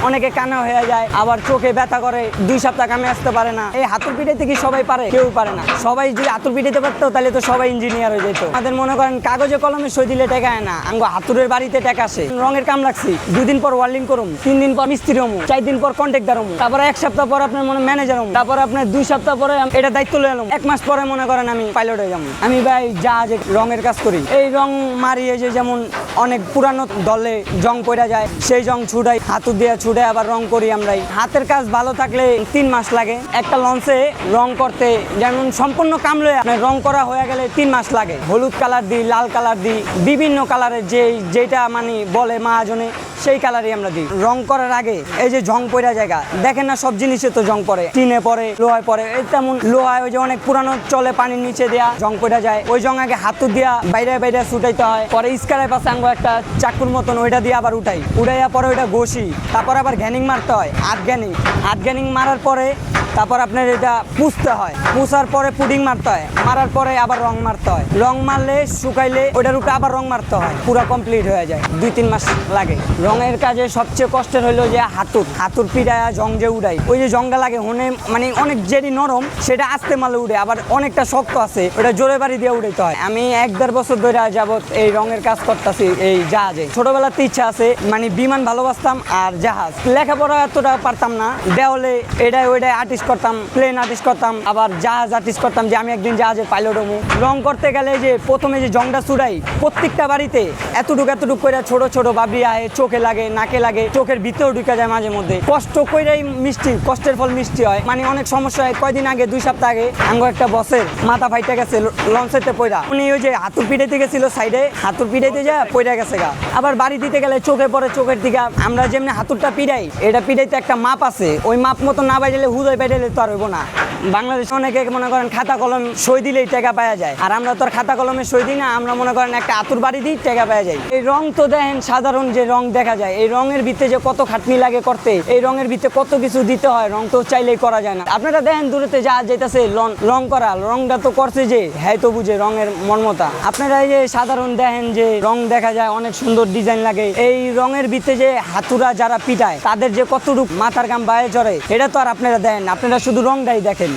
অনেকে কানা হয়ে যায়, আবার চোখে ব্যথা করে, 2 সপ্তাহ কামে আসতে পারে না। এই হাতুড় পিটাইতে কি সবাই পারে? কেউ পারে না। সবাই যদি হাতুড় পিটাইতে পারতো তাহলে তো সবাই ইঞ্জিনিয়ার হয়ে যেত। আমাদের মনে করেন কাগজে কলমে সই দিলে টাকা হয় না, আঙ্গো হাতুড়ের বাড়িতে টাকা আসে। রঙের কাম রাখছি, 2 দিন পর ওয়ার্লিং করুম, 3 দিন পর মিস্ত্রি হমু, 4 দিন পর কন্ট্রাক্টর হমু, তারপর 1 সপ্তাহ পর আপনার মনে ম্যানেজার হমু, তারপর আপনার 2 সপ্তাহ পরে এটা দায়িত্ব লয়ে এলাম, 1 মাস পরে মনে করেন আমি পাইলট হয়ে যাবো। আমি ভাই জাহাজে রঙের কাজ করি। এই রং মারিয়ে যে যেমন অনেক পুরানো দলে জং পড়া যায়, সেই জং ছুটাই, হাতুড় দিয়ে ছুটে আবার রং করি আমরাই। হাতের কাজ ভালো থাকলে 3 মাস লাগে। একটা লঞ্চে রং করতে যেমন সম্পূর্ণ কাম লয়ে আপনার রং করা হয়ে গেলে 3 মাস লাগে। হলুদ কালার দিই, লাল কালার দিই, বিভিন্ন কালারের যেটা মানে বলে মহাজনে সেই কালারই আমরা দিই। রং করার আগে এই যে জং পড়া জায়গা দেখেন না, সব জিনিসে তো জং পড়ে, টিনে পড়ে, লোহায় পড়ে। এই তেমন লোহায় ওই যে অনেক পুরানো চলে পানির নিচে দেয়া জং পড়া যায়, ওই জং আগে হাতুড় দিয়া বাইরে বাইরে ছুটাইতে হয়। পরে স্কারের পাশে আঙ্গো একটা চাকুর মতন ওইটা দিয়ে আবার উঠাইয়া পরে ওইটা ঘষি, তারপর আবার ঘ্যানিং মারতে হয়, হাত ঘ্যানিং মারার পরে তারপর আপনার এটা পুষতে হয়, পুষার পরে পুডিং মারতে হয়, মারার পরে আবার রং মারতে হয়। রং মারলে শুকাইলে ওইটার উপরে আবার রং মারতে হয়, পুরো কমপ্লিট হয়ে যায়। 2-3 মাস লাগে। রঙের কাজে সবচেয়ে কষ্টের হইলো যে হাতুড় পিটায়া জং যে উড়াই, ওই যে জংটা লাগে হনে মানে অনেক যেটি নরম সেটা আস্তে মালে উড়ে, আবার অনেকটা শক্ত আছে ওটা জোরে বাড়ি দিয়ে উড়াইতে হয়। আমি 1-1.5 বছর ধরে যাবত এই রঙের কাজ করতেছি এই জাহাজে। ছোটবেলাতে ইচ্ছা আছে, মানে বিমান ভালোবাসতাম আর জাহাজ। লেখাপড়া এতটা পারতাম না, দেওয়ালে এটা ওইটা আর্টিস্ট করতাম, প্লেন আর্টিস্ট করতাম, আবার জাহাজ আর্টিস্ট করতাম যে আমি একদিন জাহাজের পাইলট হবো। রং করতে গেলে যে প্রথমে যে জংটা চুড়াই, প্রত্যেকটা বাড়িতে এতটুকু করে ছোট ছোট বাবরি আহে, চোখে লাগে, নাকে লাগে, চোখের ভিতরেও ঢুকে যায় মাঝে মধ্যে। কষ্ট কইরাই মিষ্টি, কষ্টের ফল মিষ্টি হয়। মানে অনেক সমস্যা হয়। কয়দিন আগে 2 সপ্তাহ আগে আঙ্গো একটা বসের মাথা ফাইটা গেছে লঞ্চেতে পয়রা। উনি ওই যে হাতুড় পিটাইতে গেছিল সাইডে, হাতুড় পিটাইতে যায় পয়রা গেছে গা। আবার বাড়ি দিতে গেলে চোখে পড়ে, চোখের দিকে আমরা যেমনি হাতুড়টা পিটাই, এটা পিটাইতে একটা মাপ আছে, ওই মাপ মতো না বাইরে হুদয় বাইরে তো আর হইব না। বাংলাদেশে অনেকে মনে করেন খাতা কলম সই দিলেই টাকা পাওয়া যায়, আর আমরা তো আর খাতা কলমে সই দিই না, আমরা মনে করেন একটা আতুর বাড়ি দিই টাকা পাওয়া যায়। এই রং তো দেখেন সাধারণ যে রং দেখা যায়, এই রঙের ভিতরে যে কত খাটনি লাগে করতে, এই রঙের ভিতরে কত কিছু দিতে হয়, রং তো চাইলেই করা যায় না। আপনারা দেখেন দূরেতে যা যেতেছে রং করা, রংটা তো করছে যে হ্যাঁ তো বুঝে রঙের মর্মতা। আপনারা এই যে সাধারণ দেখেন যে রং দেখা যায় অনেক সুন্দর ডিজাইন লাগে, এই রঙের ভিতরে যে হাতুরা যারা পিটায় তাদের যে কতটুকু মাথার গাম বাইরে চড়ে এটা তো আর আপনারা দেখেন, আপনারা শুধু রংটাই দেখেন।